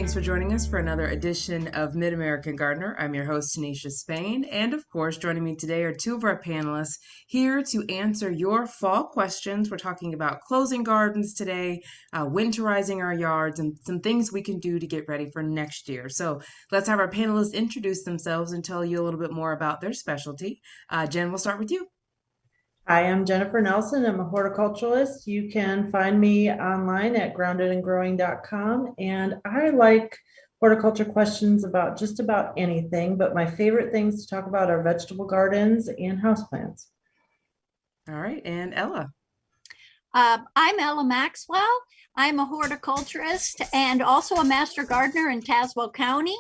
Thanks for joining us for another edition of Mid-American Gardener. I'm your host, Tanisha Spain. And of course, joining me today are two of our panelists here to answer your fall questions. We're talking about closing gardens today, winterizing our yards, and some things we can do to get ready for next year. So let's have our panelists introduce themselves and tell you a little bit more about their specialty. Jen, we'll start with you. Hi, I'm Jennifer Nelson. I'm a horticulturalist. You can find me online at groundedandgrowing.com. And I like horticulture questions about just about anything, but my favorite things to talk about are vegetable gardens and houseplants. All right, and Ella. I'm Ella Maxwell. I'm a horticulturist and also a master gardener in Tazewell County.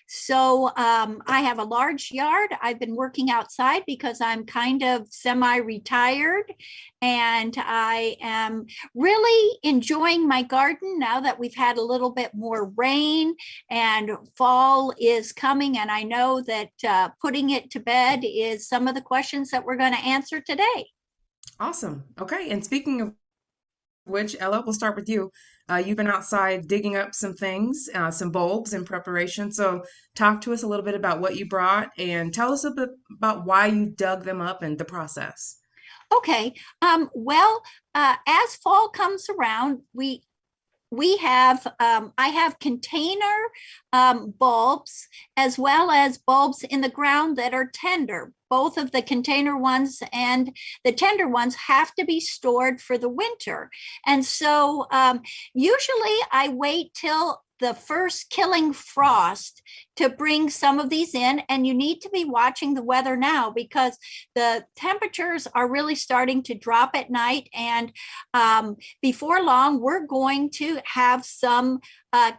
So I have a large yard. I've been working outside because I'm kind of semi-retired, and I am really enjoying my garden now that we've had a little bit more rain and fall is coming. And I know that putting it to bed is some of the questions that we're going to answer today. Awesome. Okay, and speaking of which, Ella, we'll start with you. You've been outside digging up some things, some bulbs in preparation. So talk to us a little bit about what you brought and tell us a bit about why you dug them up and the process. Okay. As fall comes around, we have I have container bulbs as well as bulbs in the ground that are tender. Both of the container ones and the tender ones have to be stored for the winter. And so usually I wait till the first killing frost to bring some of these in. And you need to be watching the weather now because the temperatures are really starting to drop at night. And before long, we're going to have some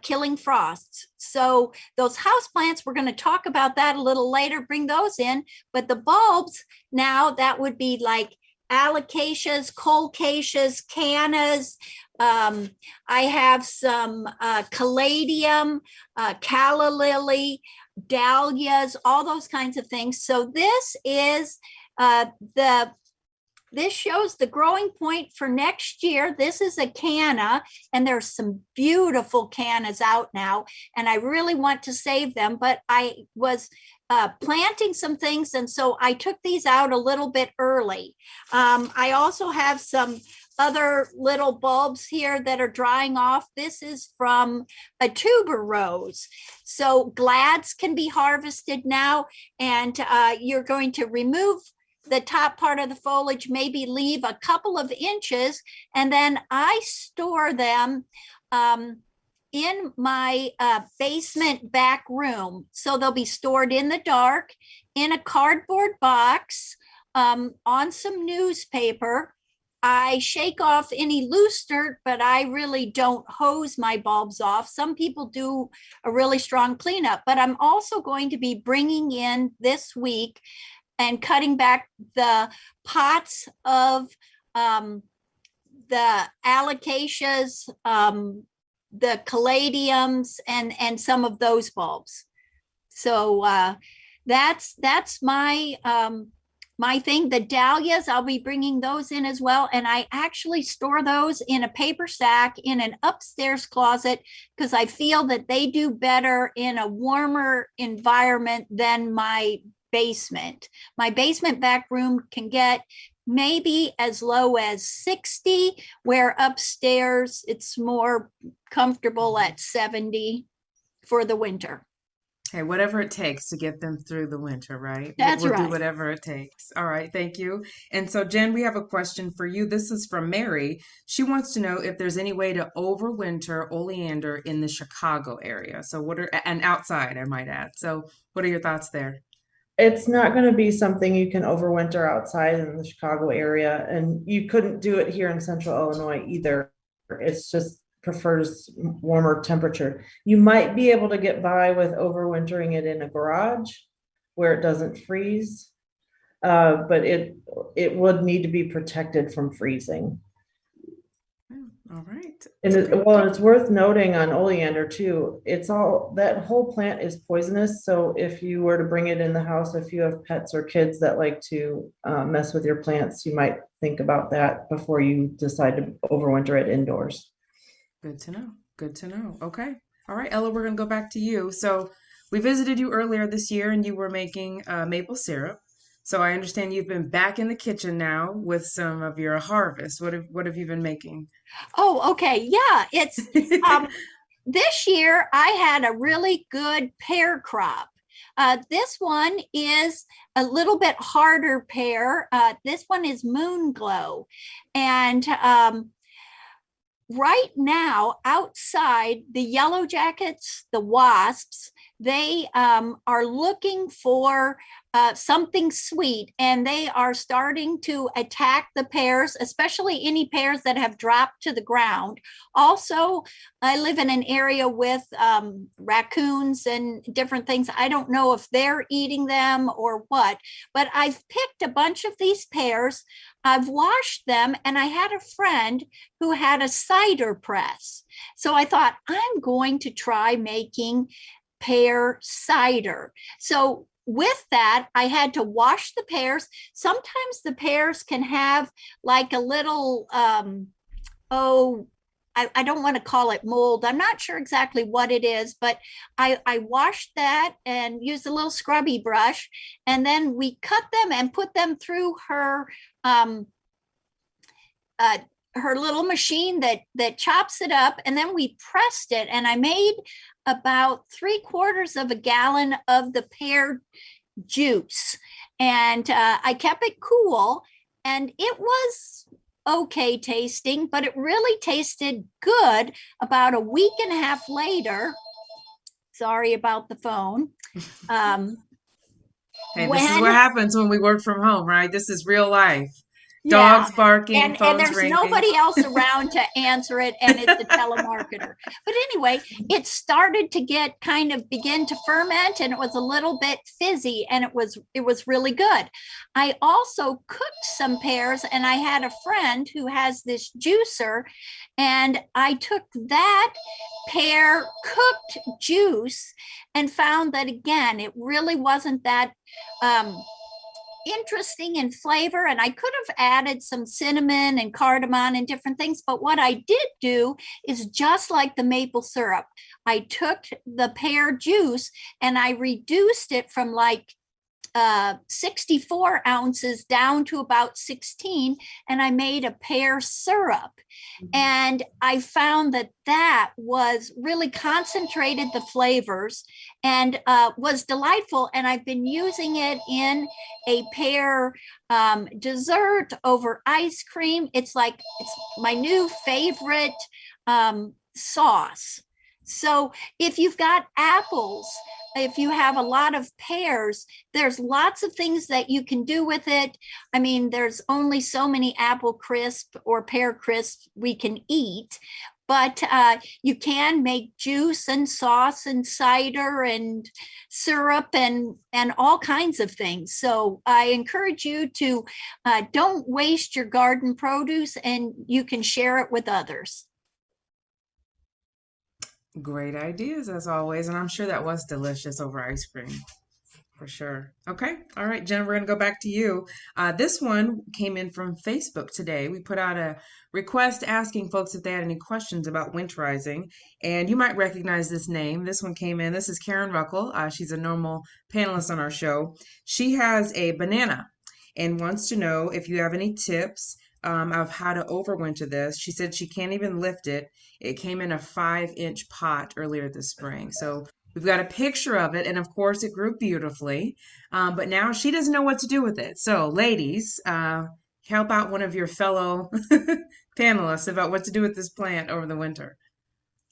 killing frosts. So those houseplants, we're going to talk about that a little later, bring those in. But the bulbs now, that would be like alocasias, colocasias, cannas. I have some caladium, calla lily, dahlias, all those kinds of things. So this is this shows the growing point for next year. This is a canna, and there's some beautiful cannas out now, and I really want to save them, but I was planting some things, and so I took these out a little bit early. I also have some other little bulbs here that are drying off. This is from a tuber rose. So glads can be harvested now, and you're going to remove the top part of the foliage, maybe leave a couple of inches, and then I store them in my basement back room. So they'll be stored in the dark in a cardboard box on some newspaper. I shake off any loose dirt, but I really don't hose my bulbs off. Some people do a really strong cleanup, but I'm also going to be bringing in this week and cutting back the pots of the alocasias, the caladiums, and some of those bulbs. So that's my my thing. The dahlias, I'll be bringing those in as well. And I actually store those in a paper sack in an upstairs closet because I feel that they do better in a warmer environment than my basement. My basement back room can get maybe as low as 60, where upstairs it's more comfortable at 70 for the winter. Hey, whatever it takes to get them through the winter, right? That's We'll do right. whatever it takes. All right, thank you. And so, Jen, we have a question for you. This is from Mary. She wants to know if there's any way to overwinter oleander in the Chicago area. So, and outside, I might add. So, what are your thoughts there? It's not going to be something you can overwinter outside in the Chicago area, and you couldn't do it here in central Illinois either. It's just prefers warmer temperature. You might be able to get by with overwintering it in a garage where it doesn't freeze, but it would need to be protected from freezing. All right. And it's worth noting on oleander too, that whole plant is poisonous. So if you were to bring it in the house, if you have pets or kids that like to mess with your plants, you might think about that before you decide to overwinter it indoors. Good to know. Good to know. Okay. All right, Ella, we're going to go back to you. So we visited you earlier this year and you were making maple syrup. So I understand you've been back in the kitchen now with some of your harvest. What have you been making? Oh, okay. Yeah, it's um, this year I had a really good pear crop. This one is a little bit harder pear. This one is Moon Glow. And right now outside, the yellow jackets, the wasps, they are looking for something sweet, and they are starting to attack the pears, especially any pears that have dropped to the ground. Also, I live in an area with raccoons and different things. I don't know if they're eating them or what, but I've picked a bunch of these pears. I've washed them, and I had a friend who had a cider press. So I thought, I'm going to try making pear cider. So with that, I had to wash the pears. Sometimes the pears can have like a little, oh, I don't want to call it mold. I'm not sure exactly what it is, but I washed that and used a little scrubby brush. And then we cut them and put them through um, uh, her little machine that chops it up, and then we pressed it, and I made about 3/4 of a gallon of the pear juice, and I kept it cool, and it was okay tasting, but it really tasted good about a week and a half later. Sorry about the phone. um, Hey, this is what when happens when we work from home, right? This is real life. Yeah. Dogs barking, And phones there's ringing. nobody else around to answer it, and it's a telemarketer. But anyway, it started to get kind of begin to ferment, and it was a little bit fizzy, and it was really good. I also cooked some pears, and I had a friend who has this juicer, and I took that pear cooked juice and found that again it really wasn't that interesting in flavor, and I could have added some cinnamon and cardamom and different things, but what I did do is just like the maple syrup. I took the pear juice and I reduced it from like 64 ounces down to about 16, and I made a pear syrup. And I found that that was really concentrated the flavors and was delightful. And I've been using it in a pear dessert over ice cream. It's my new favorite sauce. So if you've got apples, if you have a lot of pears, there's lots of things that you can do with it. I mean, there's only so many apple crisp or pear crisp we can eat, but you can make juice and sauce and cider and syrup and all kinds of things. So I encourage you to don't waste your garden produce, and you can share it with others. Great ideas as always, and I'm sure that was delicious over ice cream for sure. Okay, all right, Jen, we're gonna go back to you. This one came in from Facebook today. We put out a request asking folks if they had any questions about winterizing, and you might recognize this name. This one came in. This is Karen Ruckel. She's a normal panelist on our show. She has a banana and wants to know if you have any tips of how to overwinter this. She said she can't even lift it. It came in a 5-inch pot earlier this spring. So we've got a picture of it, and of course, it grew beautifully. But now she doesn't know what to do with it. So, ladies, help out one of your fellow panelists about what to do with this plant over the winter.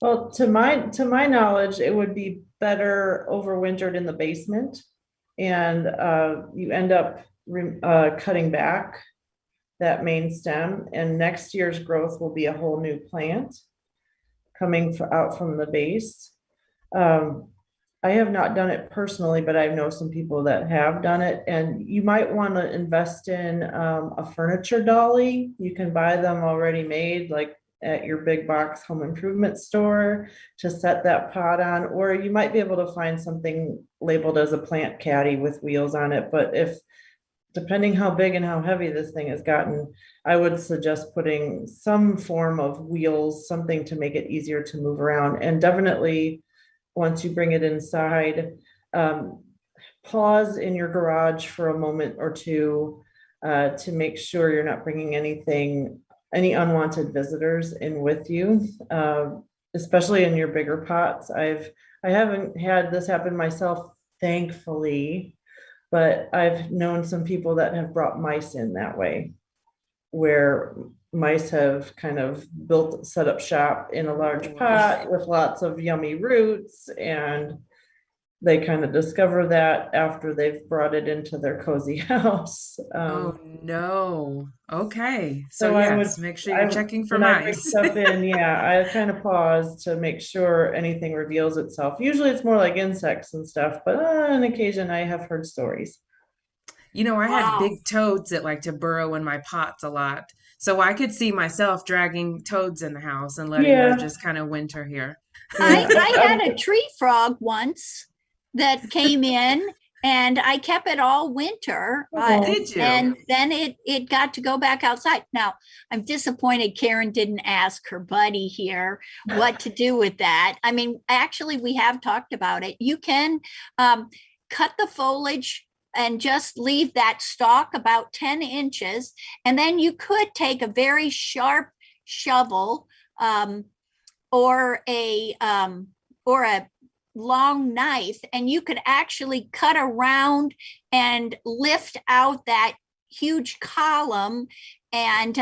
Well, to my knowledge, it would be better overwintered in the basement, and you end up cutting back that main stem, and next year's growth will be a whole new plant coming out from the base. I have not done it personally, but I know some people that have done it, and you might want to invest in a furniture dolly. You can buy them already made, like at your big box home improvement store, to set that pot on, or you might be able to find something labeled as a plant caddy with wheels on it. But depending how big and how heavy this thing has gotten, I would suggest putting some form of wheels, something to make it easier to move around. And definitely once you bring it inside, um, pause in your garage for a moment or two to make sure you're not bringing any unwanted visitors in with you, especially in your bigger pots. I haven't had this happen myself, thankfully, but I've known some people that have brought mice in that way, where mice have kind of set up shop in a large Oh, pot with lots of yummy roots, and they kind of discover that after they've brought it into their cozy house. oh no. Okay. So So yes, make sure you're checking for when I bring mice. stuff in, yeah, I kind of pause to make sure anything reveals itself. Usually it's more like insects and stuff, but on occasion I have heard stories. You know, I have Wow. big toads that like to burrow in my pots a lot. So I could see myself dragging toads in the house and letting them Yeah, just kind of winter here. yeah. I had a tree frog once that came in and I kept it all winter. Oh, Did you? And then it got to go back outside. Now, I'm disappointed Karen didn't ask her buddy here what to do with that. I mean, actually, we have talked about it. You can cut the foliage and just leave that stalk about 10 inches. And then you could take a very sharp shovel um, or a long knife, and you could actually cut around and lift out that huge column and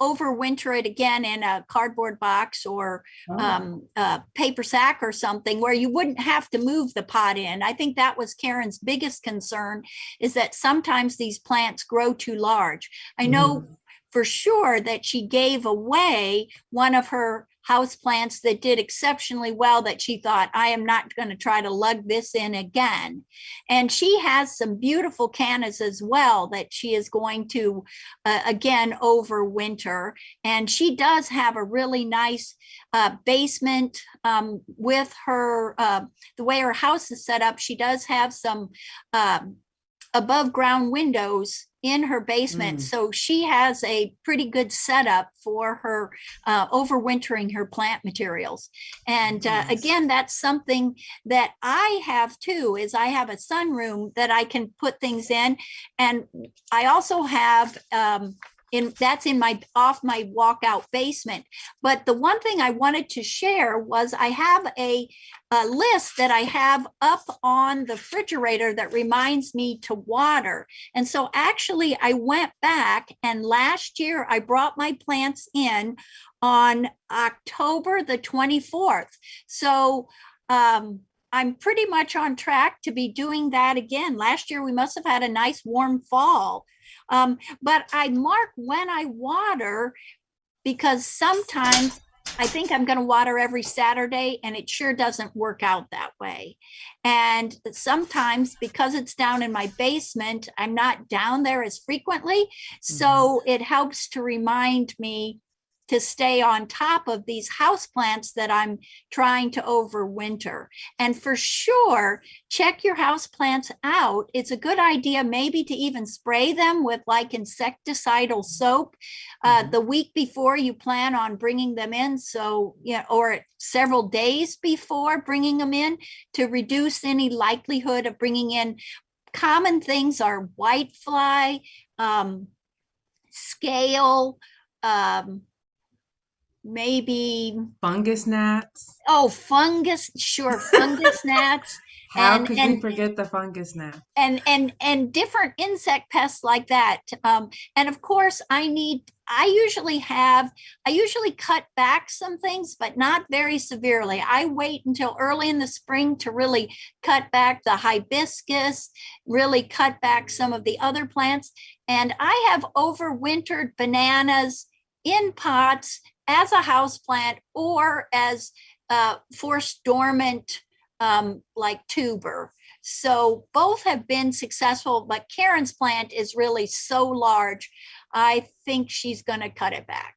overwinter it again in a cardboard box or oh. a paper sack or something where you wouldn't have to move the pot in. I think that was Karen's biggest concern, is that sometimes these plants grow too large. I know Mhm. for sure that she gave away one of her house plants that did exceptionally well, that she thought, I am not going to try to lug this in again. And she has some beautiful cannas as well that she is going to again overwinter. And she does have a really nice basement with her the way her house is set up. She does have some above ground windows in her basement. Mm, So she has a pretty good setup for her overwintering her plant materials. And nice. again, that's something that I have too, is I have a sunroom that I can put things in. And I also have that's in my off my walkout basement. But the one thing I wanted to share was I have a list that I have up on the refrigerator that reminds me to water. And so actually I went back, and last year I brought my plants in on October the 24th. So I'm pretty much on track to be doing that again. Last year we must have had a nice warm fall. But I mark when I water, because sometimes I think I'm going to water every Saturday, and it sure doesn't work out that way. And sometimes, because it's down in my basement, I'm not down there as frequently. Mhm. So it helps to remind me to stay on top of these house plants that I'm trying to overwinter. And for sure, check your house plants out. It's a good idea maybe to even spray them with like insecticidal soap Mhm. the week before you plan on bringing them in. So, yeah, or several days before bringing them in, to reduce any likelihood of bringing in. Common things are whitefly, scale, um, maybe, Fungus gnats. oh, fungus, sure, fungus gnats, How and could we and forget the fungus gnat? and different insect pests like that. And of course, I usually cut back some things, but not very severely. I wait until early in the spring to really cut back the hibiscus, really cut back some of the other plants. And I have overwintered bananas in pots as a house plant or as forced dormant, like tuber. So both have been successful, but Karen's plant is really so large. I think she's going to cut it back.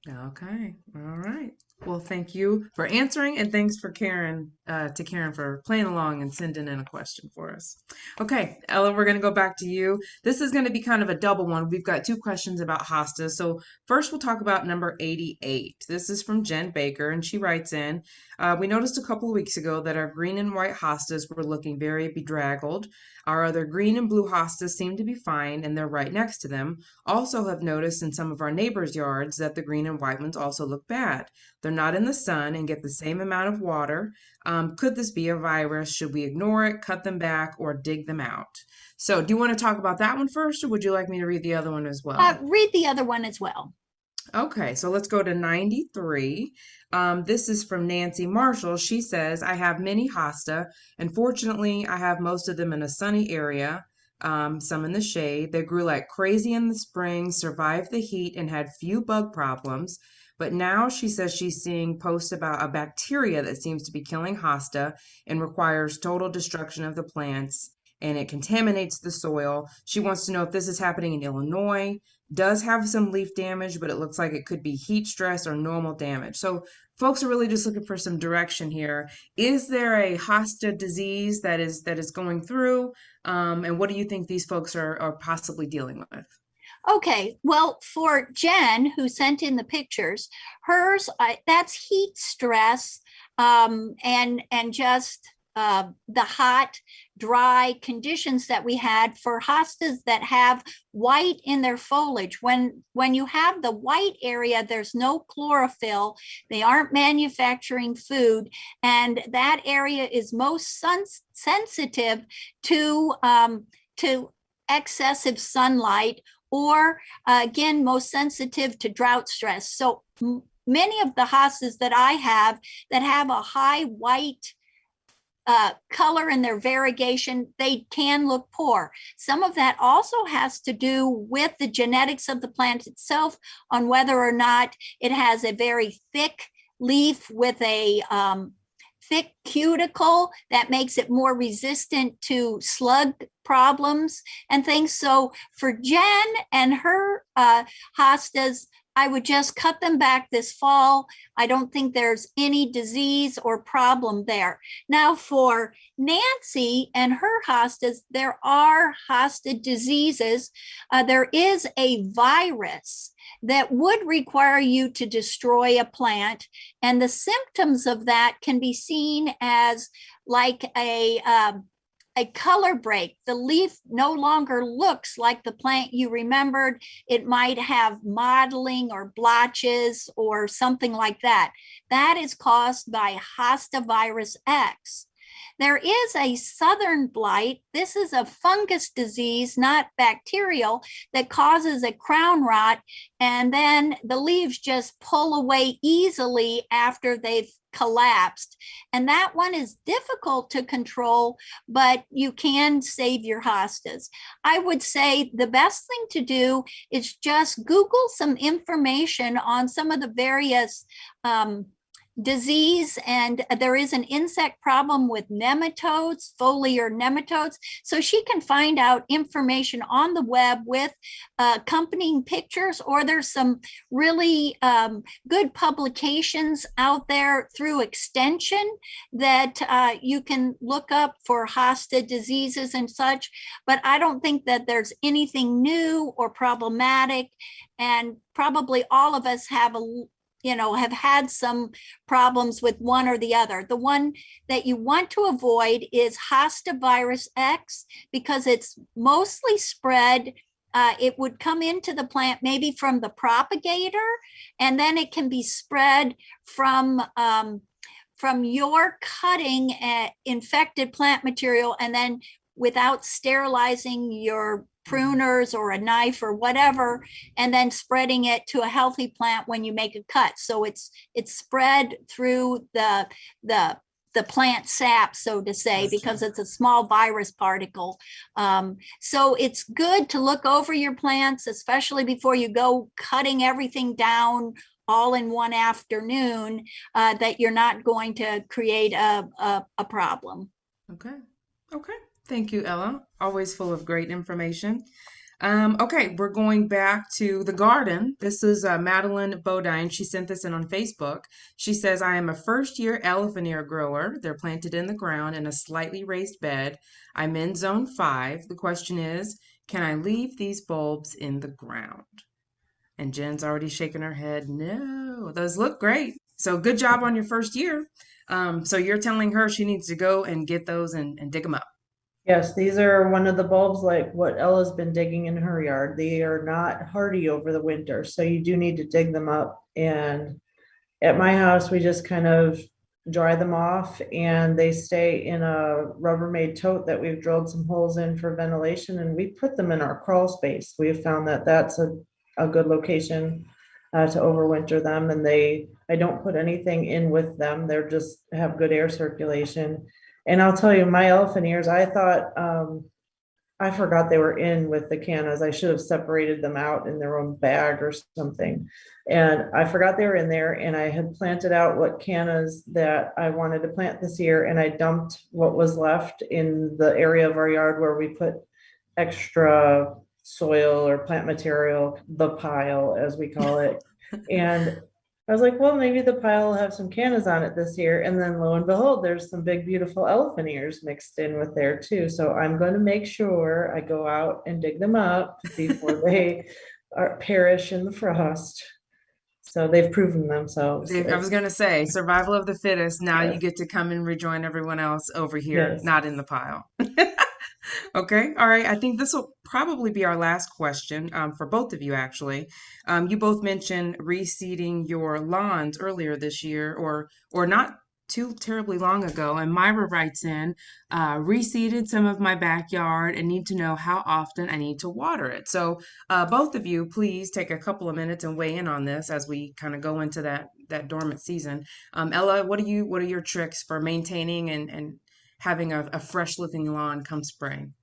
Okay. All right. Well, thank you for answering, and thanks for Karen to Karen for playing along and sending in a question for us. Okay, Ella, we're going to go back to you. This is going to be kind of a double one. We've got two questions about hostas. So first, we'll talk about number 88. This is from Jen Baker, and she writes in, we noticed a couple of weeks ago that our green and white hostas were looking very bedraggled. Our other green and blue hostas seem to be fine, and they're right next to them. Also have noticed in some of our neighbors' yards that the green and white ones also look bad. They're not in the sun and get the same amount of water. Could this be a virus? Should we ignore it, cut them back, or dig them out? So, do you want to talk about that one first, or would you like me to read the other one as well? Read the other one as well. Okay, so let's go to 93. This is from Nancy Marshall. She says, I have many hosta, and fortunately, I have most of them in a sunny area, some in the shade. They grew like crazy in the spring, survived the heat, and had few bug problems. But now she says she's seeing posts about a bacteria that seems to be killing hosta and requires total destruction of the plants, and it contaminates the soil. She wants to know if this is happening in Illinois, does have some leaf damage, but it looks like it could be heat stress or normal damage. So folks are really just looking for some direction here. Is there a hosta disease that is going through? And what do you think these folks are possibly dealing with? Okay, well, for Jen, who sent in the pictures, hers, that's heat stress, and just the hot, dry conditions that we had for hostas that have white in their foliage. When you have the white area, there's no chlorophyll. They aren't manufacturing food, and that area is most sensitive to excessive sunlight, or again, most sensitive to drought stress. So many of the hostas that I have that have a high white color in their variegation, they can look poor. Some of that also has to do with the genetics of the plant itself, on whether or not it has a very thick leaf with a thick cuticle that makes it more resistant to slug problems and things. So for Jen and her hostas, I would just cut them back this fall. I don't think there's any disease or problem there. Now for Nancy and her hostas, there are Hosta diseases. There is a virus that would require you to destroy a plant. And the symptoms of that can be seen as like a color break. The leaf no longer looks like the plant you remembered. It might have mottling or blotches or something like that. That is caused by Hosta virus X. There is a southern blight. This is a fungus disease, not bacterial, that causes a crown rot, and then the leaves just pull away easily after they've collapsed. And that one is difficult to control, but you can save your hostas. I would say the best thing to do is just Google some information on some of the various disease, and there is an insect problem with nematodes, foliar nematodes. So she can find out information on the web with accompanying pictures, or there's some really good publications out there through Extension that you can look up for Hosta diseases and such. But I don't think that there's anything new or problematic, and probably all of us have have had some problems with one or the other. The one that you want to avoid is Hosta virus X, because it's mostly spread. It would come into the plant maybe from the propagator, and then it can be spread from your cutting infected plant material, and then without sterilizing your pruners or a knife or whatever, and then spreading it to a healthy plant when you make a cut. So it's spread through the plant sap, so to say, because it's a small virus particle. So it's good to look over your plants, especially before you go cutting everything down all in one afternoon, that you're not going to create a problem. Okay. Thank you, Ella. Always full of great information. Okay, we're going back to the garden. This is Madeline Bodine. She sent this in on Facebook. She says, I am a first-year elephant ear grower. They're planted in the ground in a slightly raised bed. I'm in zone 5. The question is, can I leave these bulbs in the ground? And Jen's already shaking her head. No, those look great. So good job on your first year. So you're telling her she needs to go and get those and dig them up. Yes, these are one of the bulbs like what Ella's been digging in her yard. They are not hardy over the winter, so you do need to dig them up. And at my house, we just kind of dry them off and they stay in a Rubbermaid tote that we've drilled some holes in for ventilation, and we put them in our crawl space. We have found that that's a good location to overwinter them, and I don't put anything in with them. They're just have good air circulation. And I'll tell you, my elephant ears, I thought, I forgot they were in with the cannas. I should have separated them out in their own bag or something. And I forgot they were in there, and I had planted out what cannas that I wanted to plant this year. And I dumped what was left in the area of our yard where we put extra soil or plant material, the pile, as we call it. And I was like, well, maybe the pile will have some cannas on it this year. And then lo and behold, there's some big, beautiful elephant ears mixed in with there too. So I'm going to make sure I go out and dig them up before they perish in the frost. So they've proven themselves. I was going to say, survival of the fittest. Now you Yes, get to come and rejoin everyone else over here, yes. not in the pile. Okay, all right. I think this will probably be our last question for both of you, actually. You both mentioned reseeding your lawns earlier this year, or not too terribly long ago. And Myra writes in, reseeded some of my backyard and need to know how often I need to water it. So, both of you, please take a couple of minutes and weigh in on this as we kind of go into that dormant season. Ella, what are your tricks for maintaining and having a fresh looking lawn come spring?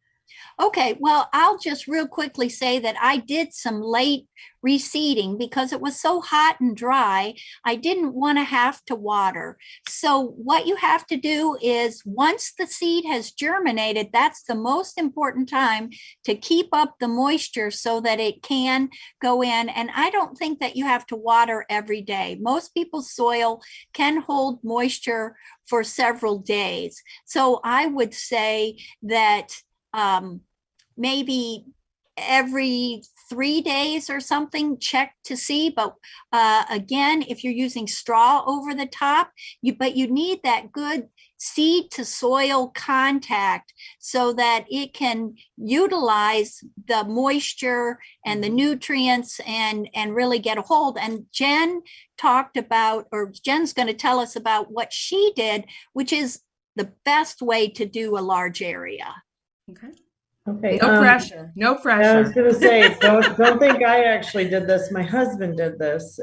Okay, well, I'll just real quickly say that I did some late reseeding because it was so hot and dry. I didn't want to have to water. So, what you have to do is once the seed has germinated, that's the most important time to keep up the moisture so that it can go in. And I don't think that you have to water every day. Most people's soil can hold moisture for several days. So, I would say that maybe every 3 days or something, check to see. But again, if you're using straw over the top, you need that good seed to soil contact so that it can utilize the moisture and the nutrients and really get a hold. And Jen's going to tell us about what she did, which is the best way to do a large area. Okay. Okay. No pressure. No I was pressure. gonna say, don't think I actually did this. My husband did this,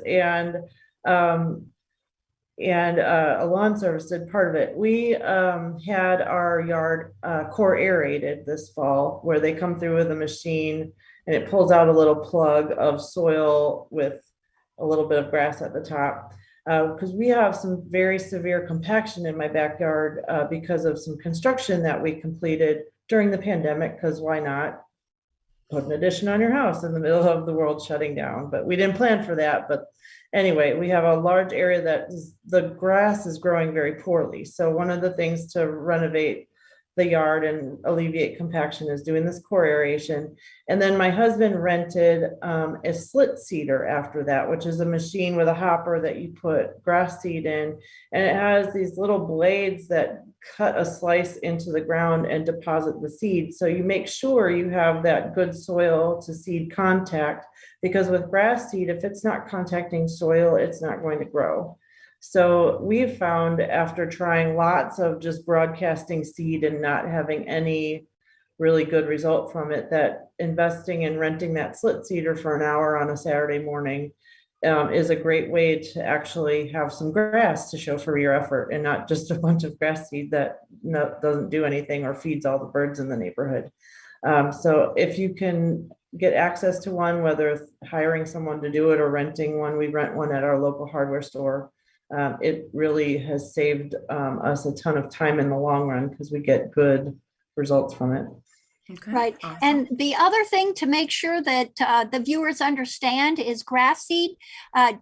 um, and a lawn service did part of it. We had our yard core aerated this fall, where they come through with a machine and it pulls out a little plug of soil with a little bit of grass at the top. Because we have some very severe compaction in my backyard because of some construction that we completed during the pandemic, because why not put an addition on your house in the middle of the world shutting down? But we didn't plan for that. But anyway, we have a large area that the grass is growing very poorly. So one of the things to renovate the yard and alleviate compaction is doing this core aeration. And then my husband rented a slit seeder after that, which is a machine with a hopper that you put grass seed in. And it has these little blades that cut a slice into the ground and deposit the seed. So you make sure you have that good soil to seed contact, because with grass seed, if it's not contacting soil, it's not going to grow. So we've found, after trying lots of just broadcasting seed and not having any really good result from it, that investing in renting that slit seeder for an hour on a Saturday morning is a great way to actually have some grass to show for your effort, and not just a bunch of grass seed that doesn't do anything or feeds all the birds in the neighborhood. So if you can get access to one, whether hiring someone to do it or renting one, we rent one at our local hardware store. It really has saved us a ton of time in the long run, because we get good results from it. Okay. Right. Awesome. And the other thing to make sure that the viewers understand is grass seed.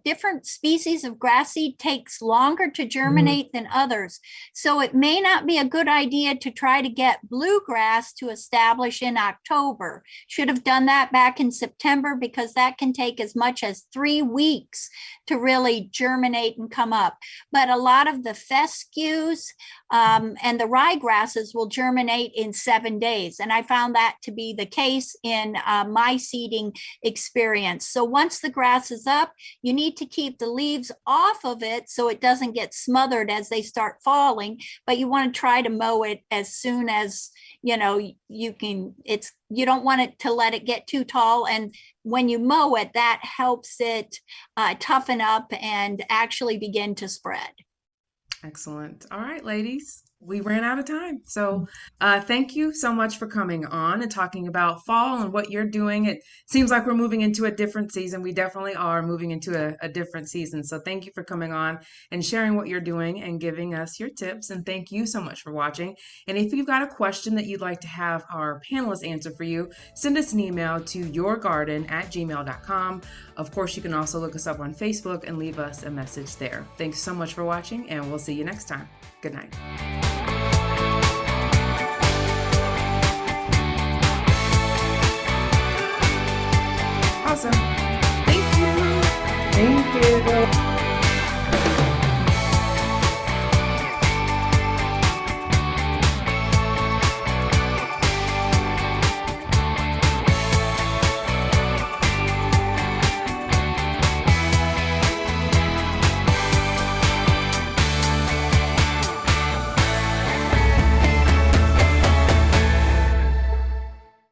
Different species of grass seed takes longer to germinate than others. So it may not be a good idea to try to get bluegrass to establish in October. Should have done that back in September because that can take as much as 3 weeks to really germinate and come up. But a lot of the fescues and the ryegrasses will germinate in 7 days. And I found that to be the case in my seeding experience. So once the grass is up, you need to keep the leaves off of it so it doesn't get smothered as they start falling, but you want to try to mow it as soon as you can. You don't want it to let it get too tall, and when you mow it, that helps it toughen up and actually begin to spread. Excellent. All right, ladies, we ran out of time. So thank you so much for coming on and talking about fall and what you're doing. It seems like we're moving into a different season. We definitely are moving into a different season. So thank you for coming on and sharing what you're doing and giving us your tips. And thank you so much for watching. And if you've got a question that you'd like to have our panelists answer for you, send us an email to yourgarden@gmail.com. Of course, you can also look us up on Facebook and leave us a message there. Thanks so much for watching, and we'll see you next time. Good night. Awesome. Thank you. Thank you.